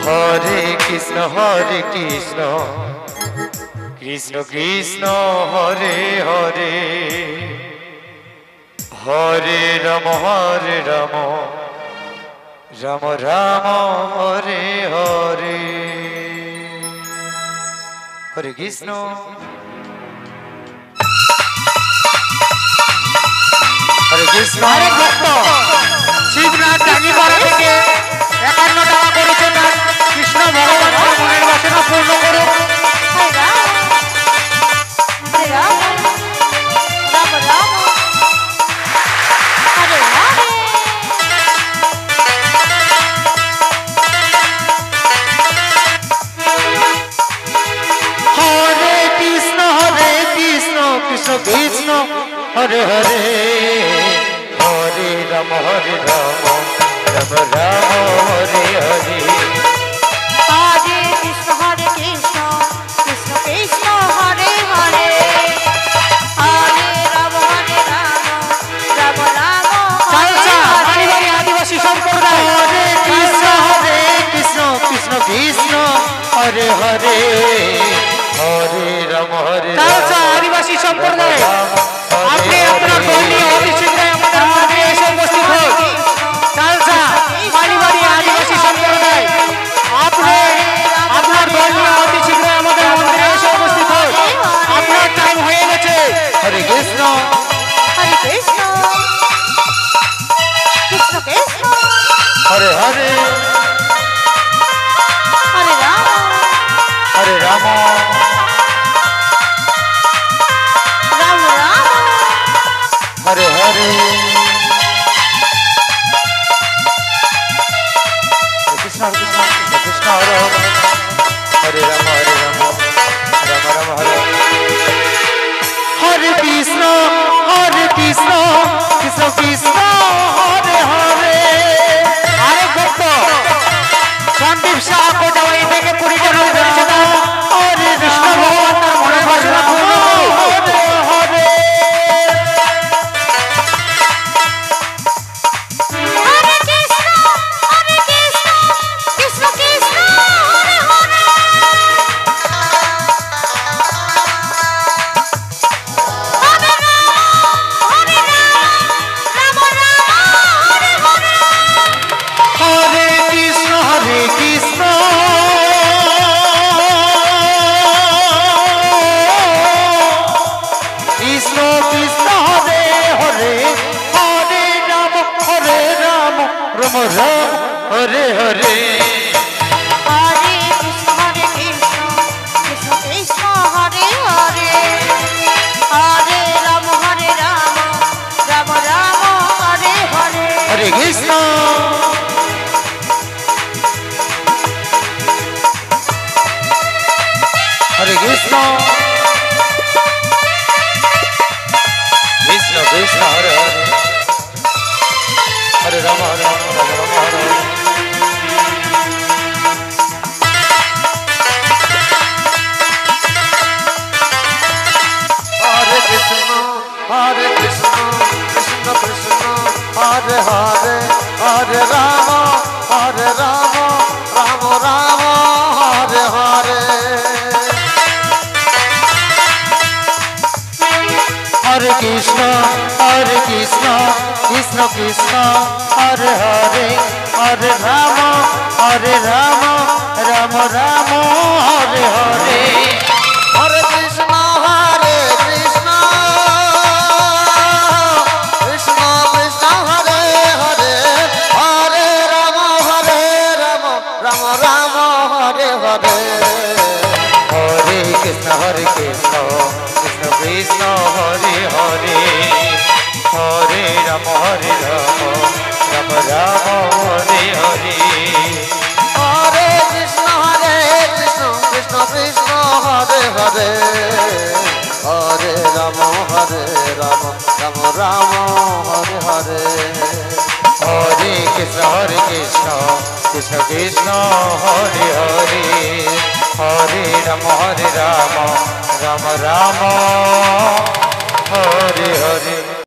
হরে কৃষ্ণ কৃষ্ণ কৃষ্ণ হরে হরে হরে রাম রাম রাম হরে হরে হরে কৃষ্ণ হরে কৃষ্ণ। আরেক ভক্ত শিবনাথ টাঙ্গিপাড়া থেকে ৫১ টাকা করেছেন। কৃষ্ণ ভগবানের মনের বাসনা পূর্ণ করুক। কৃষ্ণ কৃষ্ণ হরে হরে হরে রাম রাম রাম হরে হরে হরে কৃষ্ণ কৃষ্ণ কৃষ্ণ হরে হরে হরে রাম রাম রাম চালসা মালিবাড়ি আদিবাসী সম্প্রদায়। হরে কৃষ্ণ কৃষ্ণ কৃষ্ণ হরে হরে হরে রাম চালসা আদিবাসী সম্প্রদায়। আপনি আপনার দল নিয়ে অতি শীঘ্রই আমাদের মন্দিরে এসে উপস্থিত হন। চালসা মালিবাড়ি আদিবাসী সম্প্রদায়, আপনি আপনার দল নিয়ে অতি শীঘ্রই আমাদের মন্দিরে এসে উপস্থিত হন। আপনার টাইম হয়ে গেছে। হরে কৃষ্ণ কৃষ্ণ কৃষ্ণ হরে হরে হরে রাম হরে রাম রাম রাম হরে হরে কৃষ্ণ কৃষ্ণ কৃষ্ণ হরে হরে রাম রাম রাম হরে হরে কৃষ্ণ কৃষ্ণ কৃষ্ণ হরে হরে। আরেক ভক্ত সন্দীপ শাহ কোটাবাড়ি থেকে ২০ টাকা করেছেন। হরে কৃষ্ণ ভগবান তার মনের বাসনা পূর্ণ করুক। হরে হরে হরে কৃষ্ণ কৃষ্ণ কৃষ্ণ হরে হরে হরে রাম হরে হরে হরে কৃষ্ণ কৃষ্ণ কৃষ্ণ কৃষ্ণ হরে হরে হরে রাম রাম রাম হরে হরে হরে কৃষ্ণ কৃষ্ণ কৃষ্ণ হরে হরে হরে রাম রাম রাম হরে হরে হরে কৃষ্ণ হরে কৃষ্ণ কৃষ্ণ কৃষ্ণ হরে হরে হরে রাম রাম রাম হরে হরে কৃষ্ণ কৃষ্ণ কৃষ্ণ হরে হরে হরে রাম রাম রাম হরে হরে হরে কৃষ্ণ কৃষ্ণ কৃষ্ণ হরে হরে হরে রাম রাম রাম হরে হরে হরে কৃষ্ণ কৃষ্ণ কৃষ্ণ কৃষ্ণ হরে হরে হরে রাম রাম রাম হরে হরে হরে কৃষ্ণ কৃষ্ণ কৃষ্ণ হরে হরে হরে রাম রাম রাম হরে হরে হরে কৃষ্ণ কৃষ্ণ কৃষ্ণ হরে হরে হরে রাম রাম রাম হরে হরে হরে কৃষ্ণ কৃষ্ণ কৃষ্ণ হরে হরে হরে রাম রাম রাম হরে হরে।